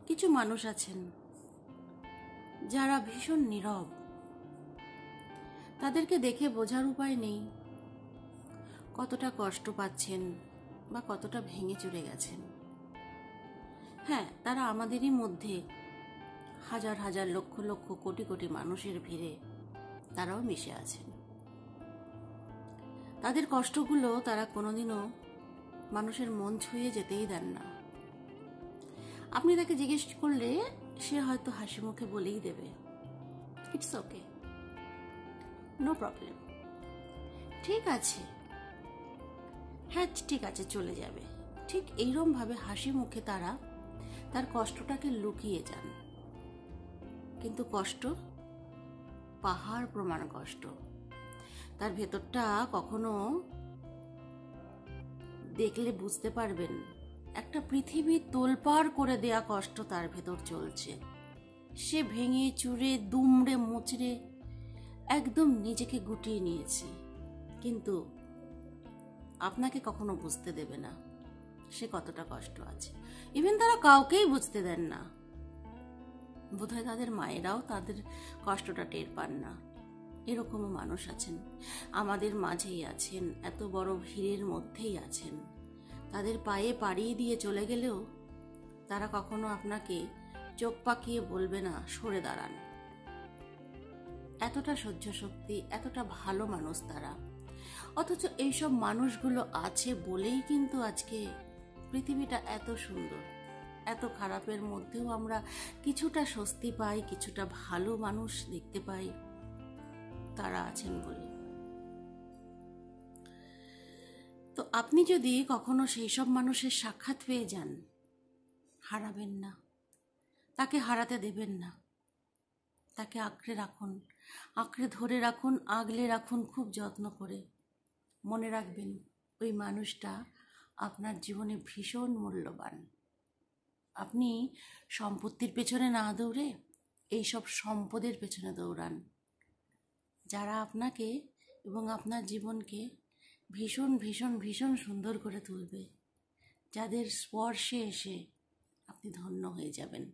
কিছু মানুষ আছেন যারা ভীষণ নীরব, তাদেরকে দেখে বোঝার উপায় নেই কতটা কষ্ট পাচ্ছেন বা কতটা ভেঙে চুরে গেছেন। হ্যাঁ, তারা আমাদেরই মধ্যে, হাজার হাজার লক্ষ লক্ষ কোটি কোটি মানুষের ভিড়ে তারাও মিশে আছেন। তাদের কষ্টগুলো তারা কোনোদিনও মানুষের মন ছুঁয়ে যেতেই দেন না। আপনি তাকে জিজ্ঞেস করলে সে হয়তো হাসি মুখে বলেই দেবে, ইটস ওকে, নো প্রবলেম, ঠিক আছে, হ্যাঁ ঠিক আছে, চলে যাবে। ঠিক এইরকম ভাবে হাসি মুখে তারা তার কষ্টটাকে লুকিয়ে যান। কিন্তু কষ্ট পাহাড় প্রমাণ কষ্ট। তার ভেতরটা কখনো দেখলে বুঝতে পারবেন একটা পৃথিবী তোলপাড় করে দেয়া কষ্ট তার ভেতর চলছে। সে ভেঙে চুরে দুমড়ে মুচড়ে একদম নিজেকে গুটিয়ে নিয়েছে, কিন্তু আপনাকে কখনো বুঝতে দেবে না সে কতটা কষ্ট আছে। ইভেন তারা কাউকেই বুঝতে দেন না। বোধহয় তাদের মায়েরাও তাদের কষ্টটা টের পান না। এরকমও মানুষ আছেন, আমাদের মাঝেই আছেন, এত বড় ভিড়ের মধ্যেই আছেন। তাদের পায়ে পাড়িয়ে দিয়ে চলে গেলেও তারা কখনো আপনাকে চোখ পাকিয়ে বলবে না সরে দাঁড়ান। এতটা সহ্য শক্তি, এতটা ভালো মানুষ তারা। অথচ এইসব মানুষগুলো আছে বলেই কিন্তু আজকে পৃথিবীটা এত সুন্দর। এত খারাপের মধ্যেও আমরা কিছুটা স্বস্তি পাই, কিছুটা ভালো মানুষ দেখতে পাই, তারা আছেন বলে। তো আপনি যদি কখনো সেই সব মানুষের সাক্ষাৎ পেয়ে যান, হারাবেন না, তাকে হারাতে দেবেন না। তাকে আঁকড়ে রাখুন, আঁকড়ে ধরে রাখুন, আগলে রাখুন খুব যত্ন করে। মনে রাখবেন ওই মানুষটা আপনার জীবনে ভীষণ মূল্যবান। আপনি সম্পত্তির পেছনে না দৌড়ে এইসব সম্পদের পেছনে দৌড়ান, যারা আপনাকে এবং আপনার জীবনকে ভীষণ ভীষণ ভীষণ সুন্দর করে তুলবে, যাদের স্পর্শে এসে আপনি ধন্য হয়ে যাবেন।